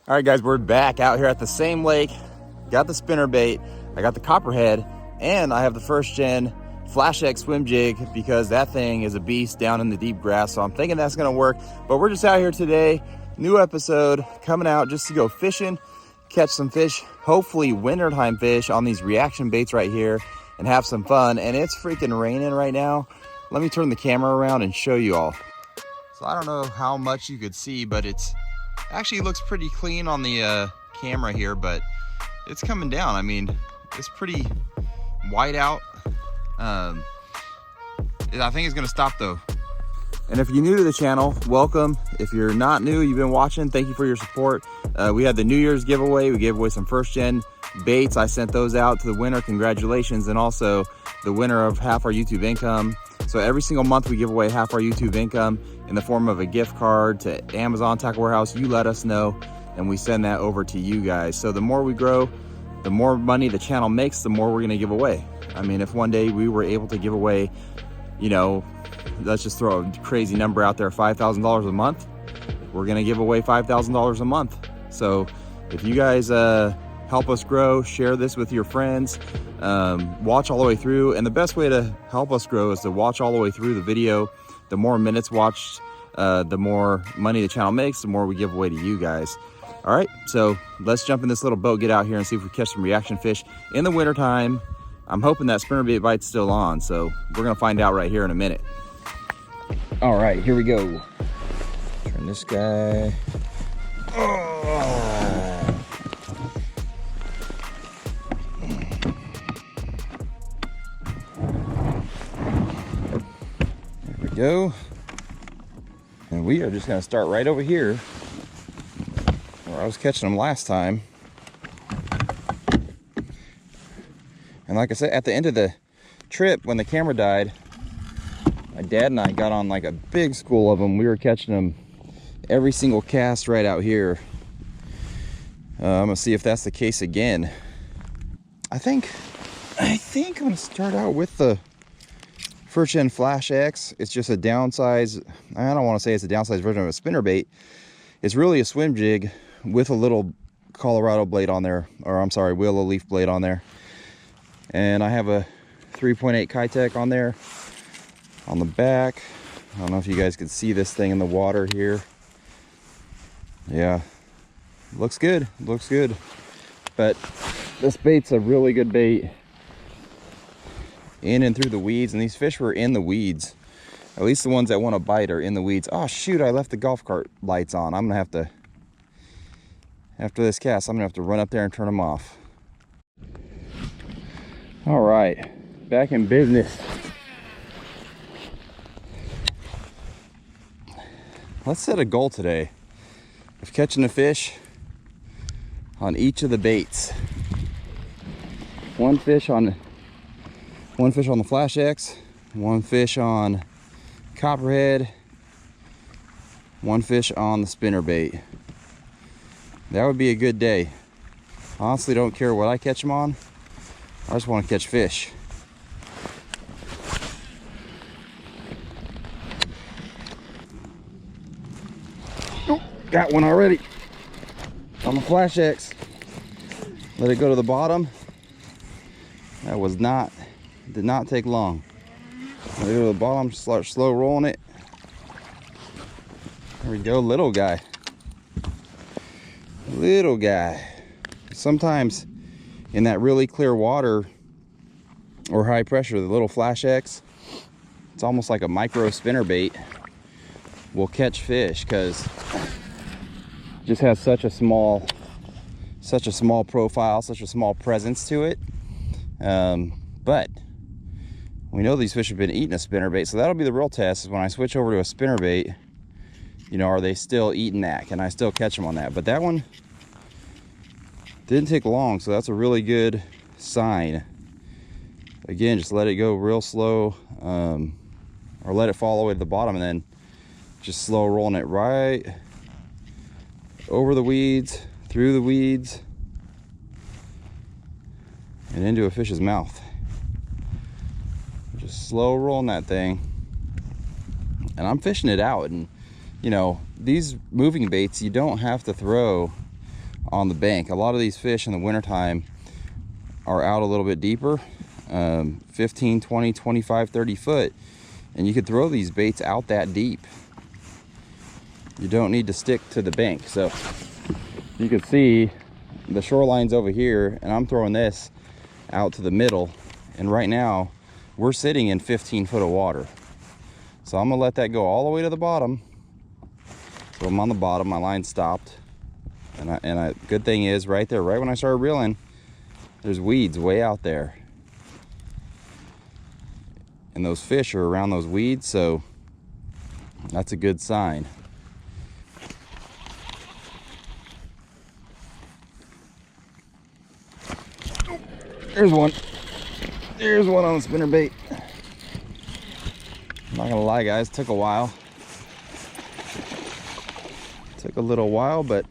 All right, guys, we're back out here at the same lake. Got the spinnerbait, I got the copperhead, and I have the first gen Flash X swim jig because that thing is a beast down in the deep grass. So I'm thinking that's gonna work. But we're just out here today, new episode coming out just to go fishing, catch some fish, hopefully wintertime fish on these reaction baits right here, and have some fun. And it's freaking raining right now. Let me turn the camera around and show you all. So I don't know how much you could see, but it's actually looks pretty clean on the camera here, but it's coming down. I mean, it's pretty white out. I think it's gonna stop though. And if you're new to the channel, welcome. If you're not new, you've been watching, thank you for your support. We had the New Year's giveaway. We gave away some first gen baits. I sent those out to the winner, congratulations. And also the winner of half our YouTube income. So every single month we give away half our YouTube income in the form of a gift card to Amazon Tackle Warehouse. You let us know and we send that over to you guys. So the more we grow, the more money the channel makes, the more we're gonna give away. I mean, if one day we were able to give away, you know, let's just throw a crazy number out there, $5,000 a month, we're gonna give away $5,000 a month. So if you guys help us grow, share this with your friends, watch all the way through. And the best way to help us grow is to watch all the way through the video. The more minutes watched, the more money the channel makes, the more we give away to you guys. All right, so let's jump in this little boat, get out here and see if we catch some reaction fish in the wintertime. I'm hoping that spinnerbait bite's still on, so we're gonna find out right here in a minute. All right, here we go. Turn this guy. Oh. There we go. And we are just gonna start right over here where I was catching them last time. And like I said, at the end of the trip, when the camera died, my dad and I got on like a big school of them. We were catching them every single cast right out here. I'm gonna see if that's the case again. I think I'm gonna start out with the first gen Flash X. It's just a downsize. I don't want to say it's a downsized version of a spinnerbait. It's really a swim jig with a little Colorado blade on there, or I'm sorry, willow leaf blade on there. And I have a 3.8 Kitech on there on the back. I don't know if you guys can see this thing in the water here. Yeah, looks good, looks good. But this bait's a really good bait in and through the weeds, and these fish were in the weeds. At least the ones that want to bite are in the weeds. Oh shoot, I left the golf cart lights on. I'm gonna have to, after this cast, I'm gonna have to run up there and turn them off. All right, back in business. Let's set a goal today of catching a fish on each of the baits. One fish on the Flash X, one fish on copperhead, one fish on the spinnerbait. That would be a good day. Honestly, don't care what I catch them on. I just want to catch fish. Oh, got one already on the Flash X. Let it go to the bottom. That was did not take long. Let it go to the bottom, start slow rolling it. There we go, little guy. Little guy. Sometimes in that really clear water or high pressure, the little Flash X, it's almost like a micro spinnerbait, will catch fish because it just has such a small profile, such a small presence to it. But we know these fish have been eating a spinnerbait, so that'll be the real test, is when I switch over to a spinnerbait, you know, are they still eating that? Can I still catch them on that? But that one didn't take long, so that's a really good sign. Again, just let it go real slow, or let it fall all the way to the bottom, and then just slow rolling it right over the weeds, through the weeds, and into a fish's mouth. Just slow rolling that thing. And I'm fishing it out, and you know, these moving baits, you don't have to throw on the bank. A lot of these fish in the wintertime are out a little bit deeper, 15, 20, 25, 30 foot, and you could throw these baits out that deep. You don't need to stick to the bank. So you can see the shoreline's over here, and I'm throwing this out to the middle, and right now we're sitting in 15 foot of water. So I'm gonna let that go all the way to the bottom. So I'm on the bottom, my line stopped, and good thing is right there, right when I started reeling, there's weeds way out there, and those fish are around those weeds, so that's a good sign. There's one. There's one on the spinnerbait. I'm not gonna lie, guys, took a while. Took a little while, but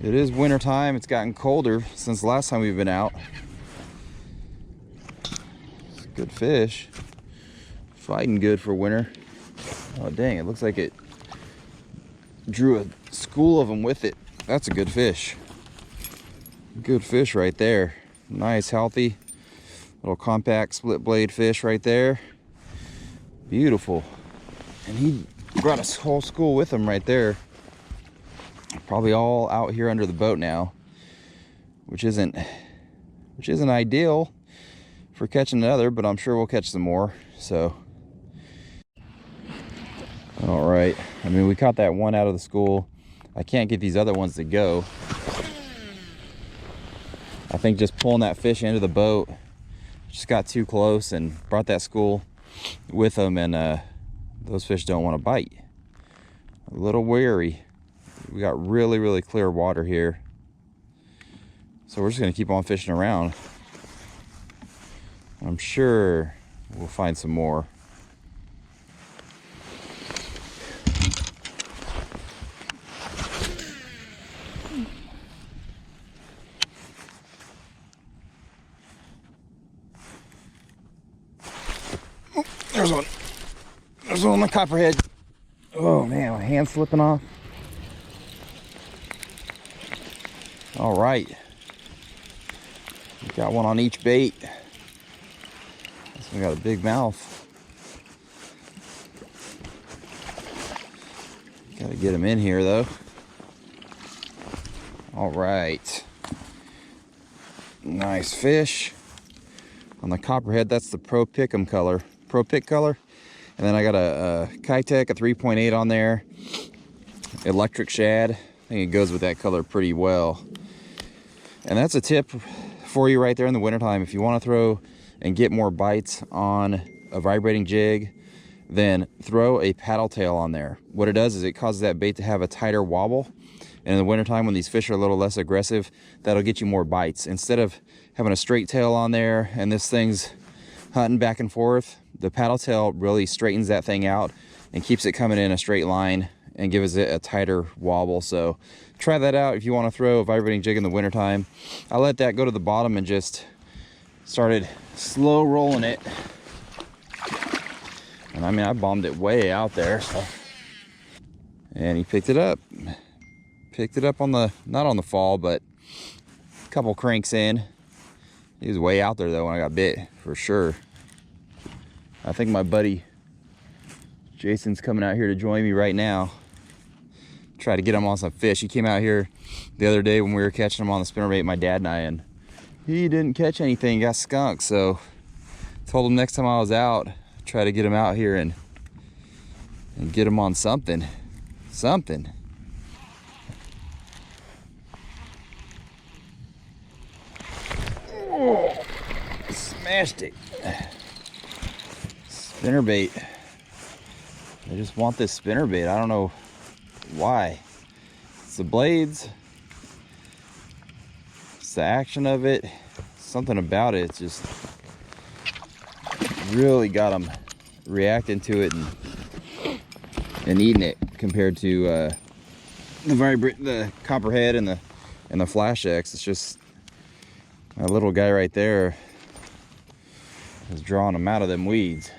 it is winter time. It's gotten colder since the last time we've been out. It's a good fish. Fighting good for winter. Oh dang, it looks like it drew a school of them with it. That's a good fish. Good fish right there. Nice, healthy, little compact split blade fish right there. Beautiful. And he brought a whole school with him right there. Probably all out here under the boat now, which isn't ideal for catching another, but I'm sure we'll catch some more. So all right, I mean, we caught that one out of the school. I can't get these other ones to go. I think just pulling that fish into the boat just got too close and brought that school with them, and those fish don't want to bite. A little wary. We got really, really clear water here, so we're just going to keep on fishing around. I'm sure we'll find some more. There's one. There's one on the copperhead. Oh man, my hand's slipping off. All right. We got one on each bait. This one got a big mouth. Gotta get him in here though. All right. Nice fish. On the copperhead, that's the Pro Pick'em color. Pro Pick color. And then I got a Kitech, a 3.8 on there. Electric shad. I think it goes with that color pretty well. And that's a tip for you right there in the wintertime. If you want to throw and get more bites on a vibrating jig, then throw a paddle tail on there. What it does is it causes that bait to have a tighter wobble. And in the wintertime, when these fish are a little less aggressive, that'll get you more bites. Instead of having a straight tail on there and this thing's hunting back and forth, the paddle tail really straightens that thing out and keeps it coming in a straight line and gives it a tighter wobble. So try that out if you want to throw a vibrating jig in the wintertime. I let that go to the bottom and just started slow rolling it. And I mean, I bombed it way out there. So. And he picked it up. Picked it up on the, not on the fall, but a couple cranks in. He was way out there though when I got bit, for sure. I think my buddy Jason's coming out here to join me right now. Try to get him on some fish. He came out here the other day when we were catching him on the spinnerbait, my dad and I, and he didn't catch anything, got skunked. So told him next time I was out, try to get him out here and get him on something. Oh, smashed it. Spinnerbait. I just want this spinnerbait. I don't know why. It's the blades. It's the action of it. Something about it. It's just really got them reacting to it and eating it compared to the copperhead and the flash X. It's just that little guy right there is drawing them out of them weeds.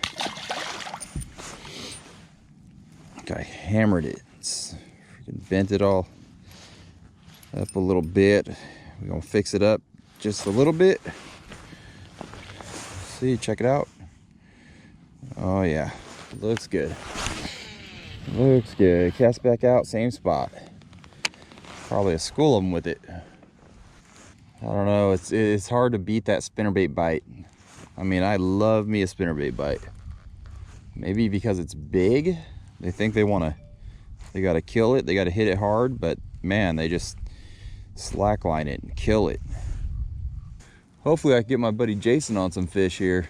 I hammered it. It's freaking bent it all up a little bit. We're gonna fix it up just a little bit. See, check it out. Oh yeah, looks good. Looks good. Cast back out, same spot. Probably a school of them with it. I don't know, it's hard to beat that spinnerbait bite. I mean, I love me a spinnerbait bite. Maybe because it's big, they think they gotta kill it, they gotta hit it hard, but man, they just slackline it and kill it. Hopefully I can get my buddy Jason on some fish here.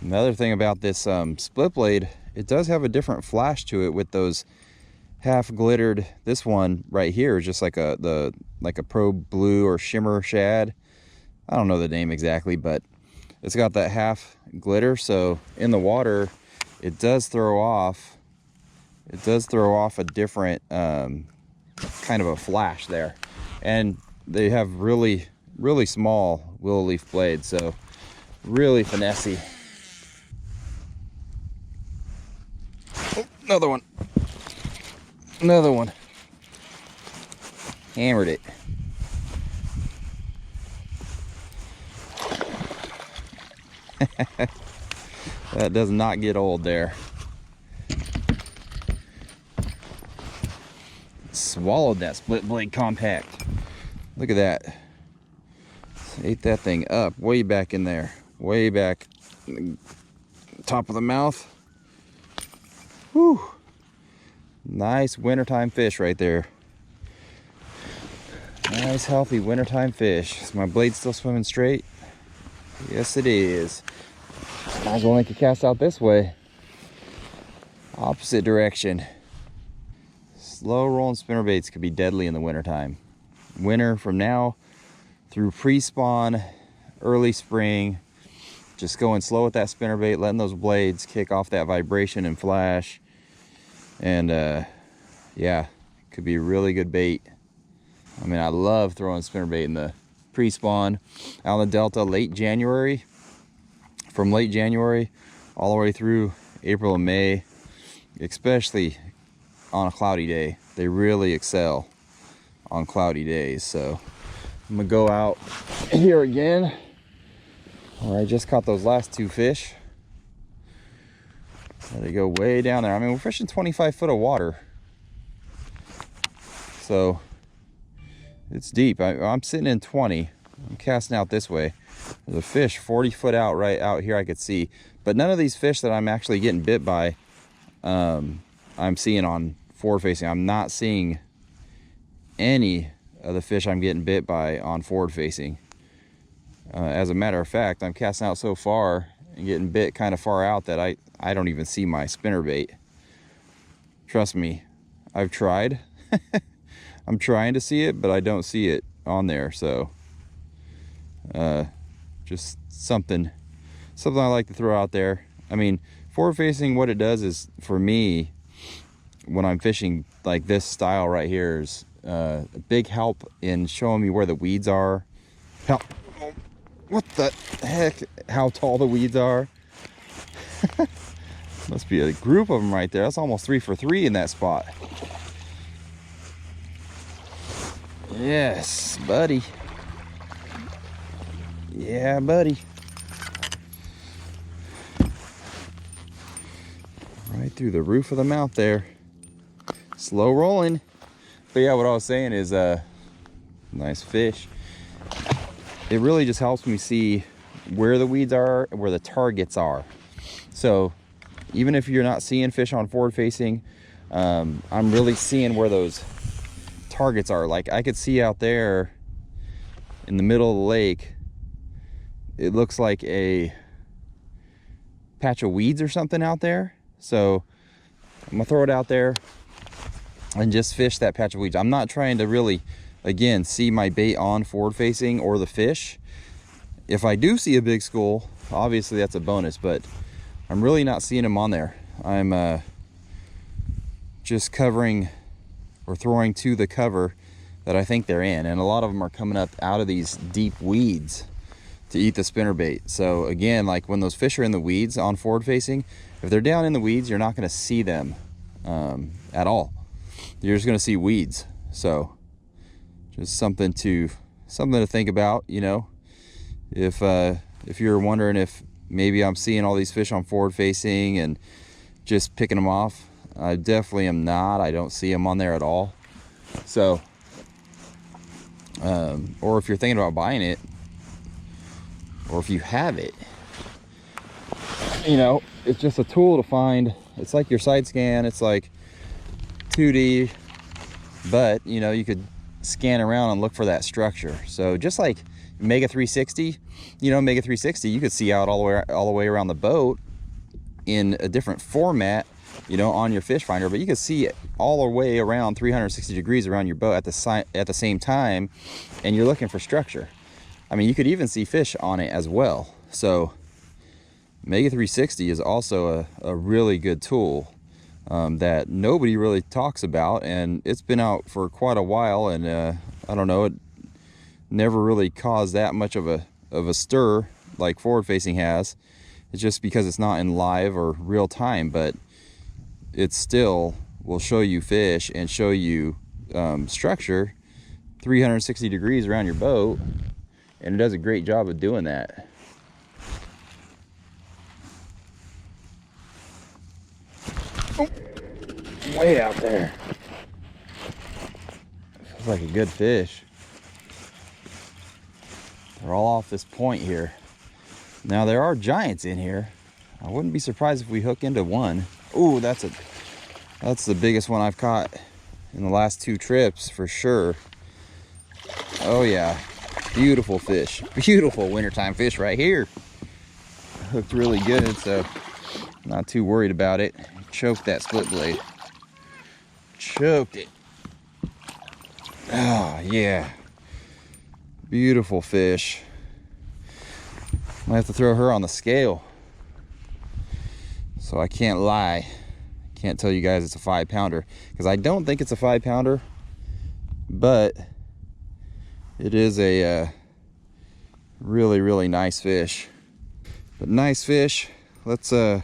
Another thing about this split blade, it does have a different flash to it with those half glittered. This one right here is just like a pro blue or shimmer shad. I don't know the name exactly, but it's got that half glitter, so in the water it does throw off a different kind of a flash there. And they have really small willow leaf blades, so really finessey. Oh, another one. Hammered it. That does not get old there. Swallowed that split blade compact. Look at that. Ate that thing up way back in there. Way back in the top of the mouth. Whew. Nice wintertime fish right there. Nice healthy wintertime fish. Is my blade still swimming straight? Yes it is. Might as well make a cast out this way. Opposite direction. Slow rolling spinnerbaits could be deadly in the wintertime. Winter from now through pre-spawn, early spring. Just going slow with that spinnerbait, letting those blades kick off that vibration and flash. And yeah, could be really good bait. I mean, I love throwing spinnerbait in the pre-spawn out in the Delta late January. From late January all the way through April and May, especially on a cloudy day. They really excel on cloudy days. So I'm gonna go out here again where I just caught those last two fish. They go way down there. I mean, we're fishing 25 foot of water, so it's deep. I'm sitting in 20. I'm casting out this way. There's a fish 40 foot out right out here I could see, but none of these fish that I'm actually getting bit by I'm seeing on forward facing. I'm not seeing any of the fish I'm getting bit by on forward facing. As a matter of fact, I'm casting out so far and getting bit kind of far out that I don't even see my spinnerbait. Trust me, I've tried. I'm trying to see it, but I don't see it on there. So just something I like to throw out there. I mean, forward facing, what it does is, for me, when I'm fishing like this style right here, is a big help in showing me where the weeds are. What the heck, how tall the weeds are. Must be a group of them right there. That's almost 3 for 3 in that spot. Yes, buddy. Yeah, buddy. Right through the roof of the mouth there. Slow rolling. But yeah, what I was saying is nice fish. It really just helps me see where the weeds are and where the targets are. So even if you're not seeing fish on forward facing, I'm really seeing where those targets are. Like, I could see out there in the middle of the lake, it looks like a patch of weeds or something out there. So I'm gonna throw it out there and just fish that patch of weeds. I'm not trying to really, again, see my bait on forward facing or the fish. If I do see a big school, obviously that's a bonus, but I'm really not seeing them on there. I'm just covering or throwing to the cover that I think they're in, and a lot of them are coming up out of these deep weeds to eat the spinnerbait. So again, like when those fish are in the weeds on forward facing, if they're down in the weeds, you're not going to see them at all. You're just going to see weeds. So Just something to think about, you know. If you're wondering if maybe I'm seeing all these fish on forward facing and just picking them off, I definitely am not. I don't see them on there at all. So or if you're thinking about buying it, or if you have it, you know, it's just a tool to find. It's like your side scan, it's like 2D, but you know, you could scan around and look for that structure. So just like Mega 360, you know, Mega 360, you could see out all the way around the boat in a different format, you know, on your fish finder, but you can see all the way around 360 degrees around your boat at the same time, and you're looking for structure. I mean, you could even see fish on it as well. So Mega 360 is also a really good tool that nobody really talks about, and it's been out for quite a while, and I don't know, it never really caused that much of a stir like forward facing has. It's just because it's not in live or real time, but it still will show you fish and show you structure 360 degrees around your boat, and it does a great job of doing that. Oh, way out there. Feels like a good fish. They're all off this point here. Now there are giants in here. I wouldn't be surprised if we hook into one. Ooh, that's the biggest one I've caught in the last 2 trips for sure. Oh yeah, beautiful fish. Beautiful wintertime fish right here. Hooked really good, so not too worried about it. Choked that split blade. Choked it. Oh yeah. Beautiful fish. Might have to throw her on the scale. So I can't lie. Can't tell you guys it's a 5-pounder, because I don't think it's a 5-pounder, but it is a really, really nice fish. But nice fish. Let's get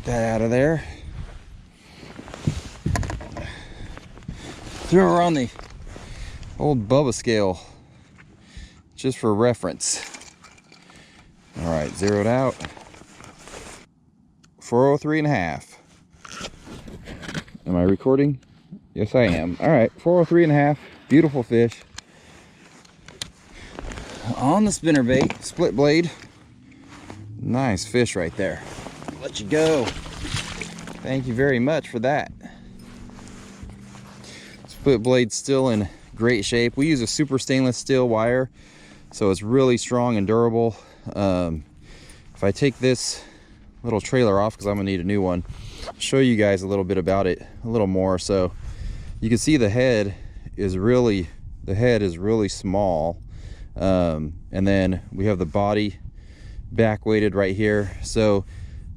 that out of there. Throw her on the old Bubba scale, just for reference. All right, zeroed out. 403.5. Am I recording? Yes, I am. All right, 403.5. Beautiful fish. On the spinnerbait, split blade. Nice fish right there. Let you go. Thank you very much for that. Split blade still in great shape. We use a super stainless steel wire, so it's really strong and durable. If I take this little trailer off, because I'm gonna need a new one, show you guys a little bit about it a little more. So you can see the head is really small, and then we have the body back weighted right here. So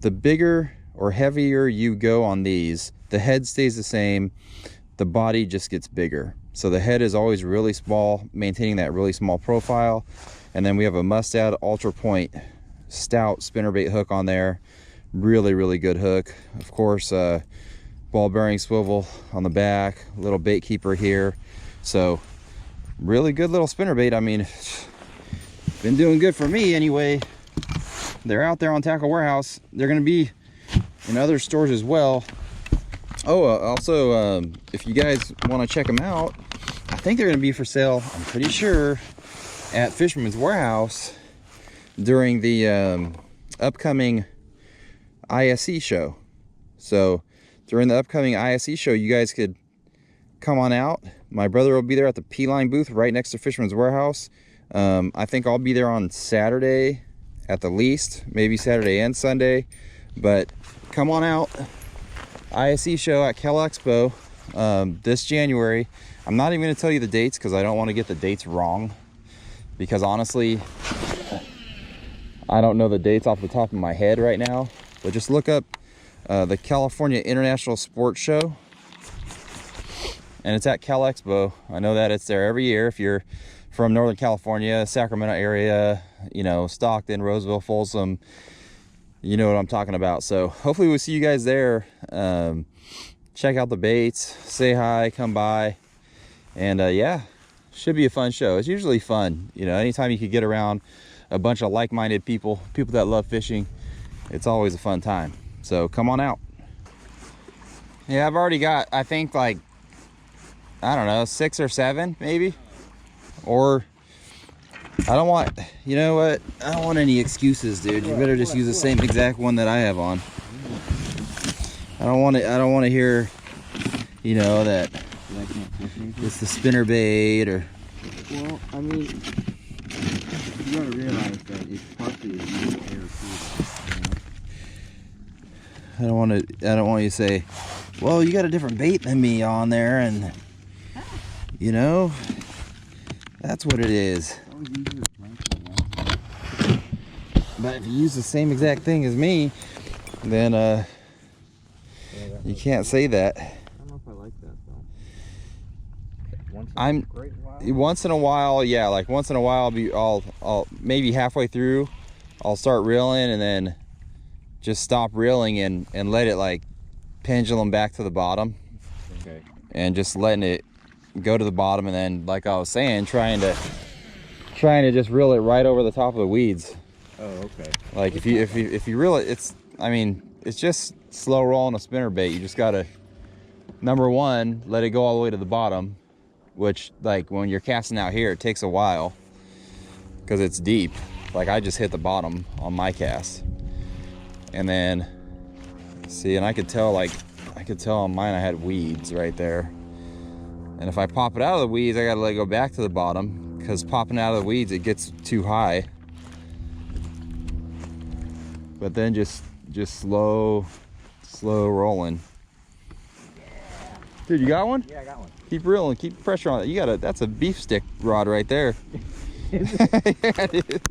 the bigger or heavier you go on these, the head stays the same, the body just gets bigger. So the head is always really small, maintaining that really small profile. And then we have a Mustad Ultra Point stout spinnerbait hook on there. Really, really good hook. Of course, ball bearing swivel on the back, little bait keeper here. So really good little spinnerbait. I mean, been doing good for me anyway. They're out there on Tackle Warehouse. They're gonna be in other stores as well. Oh, also, if you guys want to check them out, I think they're gonna be for sale, I'm pretty sure, at Fisherman's Warehouse during the upcoming ISE show. So during the upcoming ISE show, you guys could come on out. My brother will be there at the P-Line booth right next to Fisherman's Warehouse. I think I'll be there on Saturday at the least, maybe Saturday and Sunday, but come on out. ISE show at Cal Expo this January. I'm not even going to tell you the dates because I don't want to get the dates wrong, because honestly I don't know the dates off the top of my head right now. But just look up the California International Sports Show, and it's at Cal Expo. I know that it's there every year. If you're from Northern California, Sacramento area, you know, Stockton, Roseville, Folsom, you know what I'm talking about. So hopefully we'll see you guys there. Check out the baits, say hi, come by. And yeah, should be a fun show. It's usually fun, you know, anytime you could get around a bunch of like-minded people that love fishing, it's always a fun time. So come on out. Yeah, I've already got, I think, like, I don't know, 6 or 7 maybe. Or I don't want, you know what, I don't want any excuses, dude. You better just use the same exact one that I have on. I don't want to hear, you know, that it's the spinnerbait or. Well, I mean, you gotta realize that it's partially a new air too. I don't want you to say, well, you got a different bait than me on there, and you know, that's what it is. But if you use the same exact thing as me, then you can't say that. I don't know if I like that though. Once in a while, yeah, like once in a while, I'll maybe halfway through, I'll start reeling and then just stop reeling and let it like pendulum back to the bottom. Okay. And just letting it go to the bottom, and then, like I was saying, trying to just reel it right over the top of the weeds. Oh, okay. Like if you reel it, it's just slow rolling a spinnerbait. You just gotta, number one, let it go all the way to the bottom, which, like, when you're casting out here, it takes a while because it's deep. Like, I just hit the bottom on my cast, and then see, and I could tell on mine I had weeds right there. And if I pop it out of the weeds, I gotta let it go back to the bottom, because popping out of the weeds, it gets too high. But then just slow rolling. Yeah. Dude, you got one? Yeah, I got one. Keep reeling, keep pressure on it. That's a beef stick rod right there. Is it? Yeah, dude.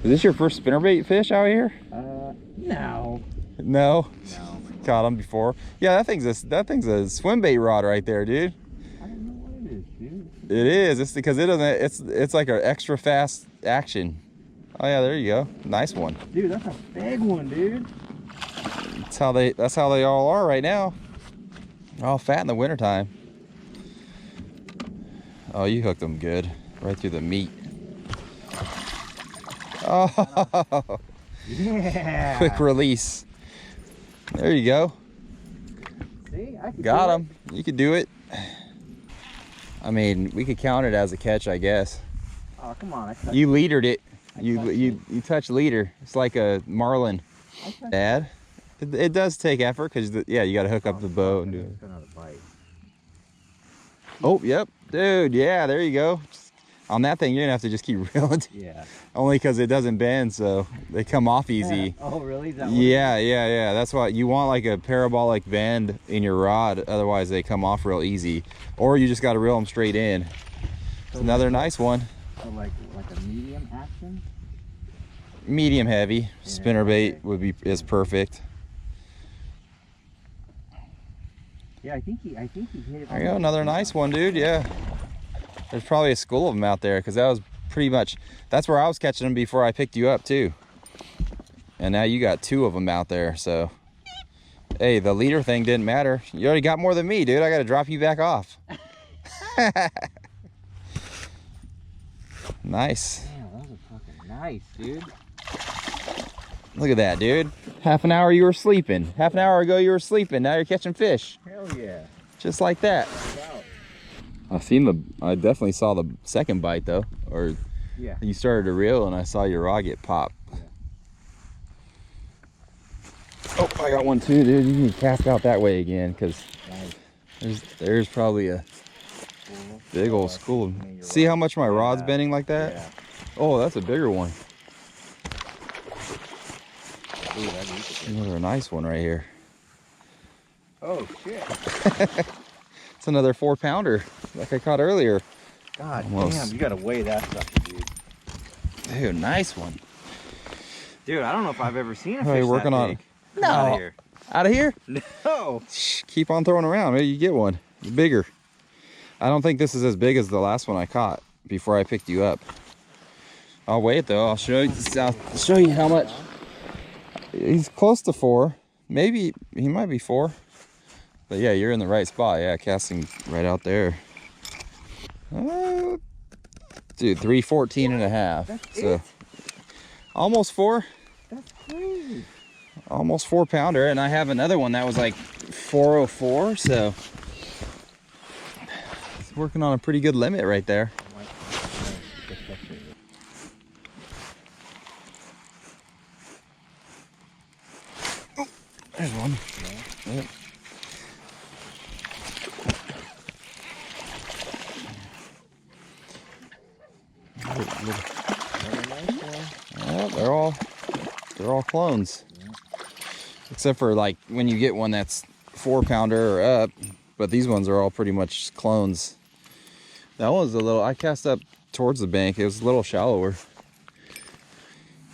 Is this your first spinnerbait fish out here? No. No? No. Caught them before. Yeah, that thing's a swim bait rod right there, dude. I don't know what it is, dude. It is. It's because it doesn't. It's like an extra fast action. Oh yeah, there you go. Nice one. Dude, that's a big one, dude. That's how they all are right now. They're all fat in the wintertime. Oh, you hooked them good, right through the meat. Oh, yeah. quick release. There you go. See, I can Got him. You could do it. I mean, we could count it as a catch, I guess. Oh, come on. You leadered it. You touch leader. It's like a marlin. Dad. It does take effort because yeah, you got to hook up the bow and do it. Oh, yep, dude. Yeah, there you go. On that thing, you're gonna have to just keep reeling. Yeah. Only because it doesn't bend, so they come off easy. Oh, really? Is that Yeah. That's why you want like a parabolic bend in your rod. Otherwise, they come off real easy. Or you just got to reel them straight in. It's another nice one. So like a medium action? Medium heavy. Yeah, Spinnerbait is perfect. Yeah, I think he hit it. There you go, another nice one, dude. Yeah. There's probably a school of them out there, because that was pretty much, that's where I was catching them before I picked you up too. And now you got 2 of them out there, so. Hey, the leader thing didn't matter. You already got more than me, dude. I got to drop you back off. Nice. Damn, those are fucking nice, dude. Look at that, dude. Half an hour you were sleeping. Half an hour ago you were sleeping. Now you're catching fish. Hell yeah. Just like that. I definitely saw the second bite though. Or yeah. You started to reel and I saw your rod get popped. Yeah. Oh, I got one too, dude. You can cast out that way again, because Nice. there's probably a big old school. See how much my rod's bending like that? Yeah. Oh, that's a bigger one. Ooh, that's Another nice one right here. Oh shit. It's another 4-pounder like I caught earlier. God Almost. damn, you gotta weigh that stuff, dude. Dude, nice one. Dude, I don't know if I've ever seen a Are fish you working that on big. No. Out of here. Out of here? No. Shh, keep on throwing around. Maybe you get one. It's bigger. I don't think this is as big as the last one I caught before I picked you up. I'll weigh it though. I'll show you how much. He's close to 4, Maybe he might be 4. But yeah, you're in the right spot. Yeah, casting right out there. Dude, 314 and a half. That's so it? Almost 4. That's crazy. Almost 4 pounder. And I have another one that was like 404. So it's working on a pretty good limit right there. Oh, there's one. Yep. Yeah, they're all clones. Yeah. Except for like when you get one that's 4 pounder or up, but these ones are all pretty much clones. That one's a little, I cast up towards the bank. It was a little shallower.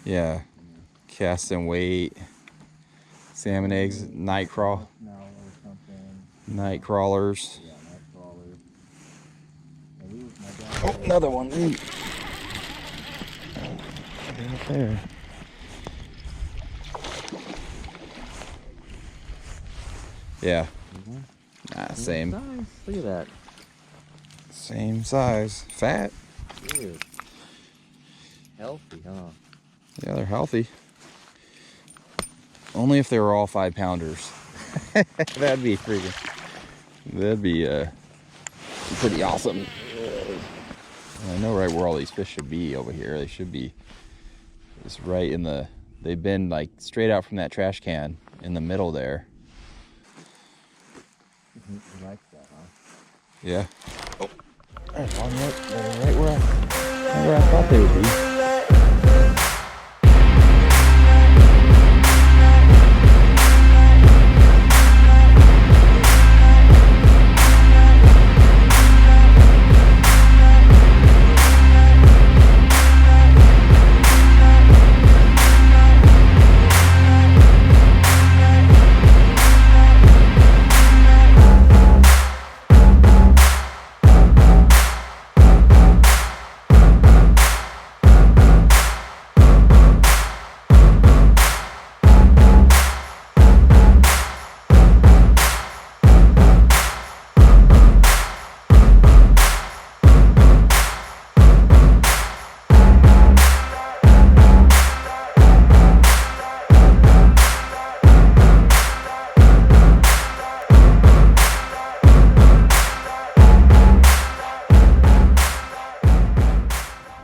Yeah. Cast and wait. Salmon eggs, night crawlers. Yeah, night crawlers. Oh, another one. Right there. Yeah. Nah, same. Nice. Look at that. Same size. Fat. Dude. Healthy, huh? Yeah, they're healthy. Only if they were all 5 pounders. That'd be freaking. That'd be pretty awesome. I know right where all these fish should be over here. They should be just right in the. They've been like straight out from that trash can in the middle there. You like that, huh? Yeah. Oh, there's one right where I thought they would be.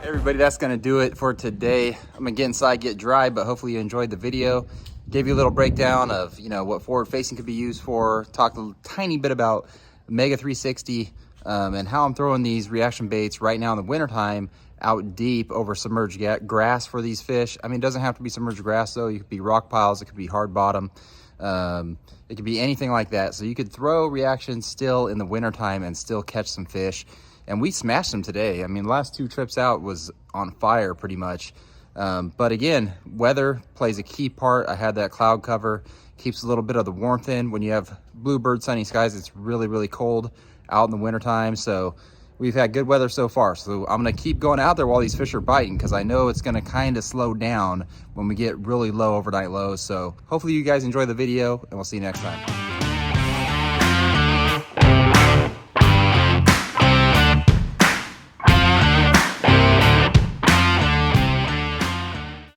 Everybody, that's gonna do it for today. I'm gonna get inside, get dry, but hopefully you enjoyed the video. Gave you a little breakdown of, you know, what forward facing could be used for. Talked a tiny bit about Mega 360 and how I'm throwing these reaction baits right now in the wintertime out deep over submerged grass for these fish. I mean, it doesn't have to be submerged grass though. It could be rock piles, it could be hard bottom. It could be anything like that. So you could throw reactions still in the wintertime and still catch some fish. And we smashed them today. I mean, the last 2 trips out was on fire pretty much. But again, weather plays a key part. I had that cloud cover, keeps a little bit of the warmth in. When you have bluebird sunny skies, it's really, really cold out in the wintertime. So we've had good weather so far. So I'm gonna keep going out there while these fish are biting, because I know it's gonna kind of slow down when we get really low overnight lows. So hopefully you guys enjoy the video, and we'll see you next time.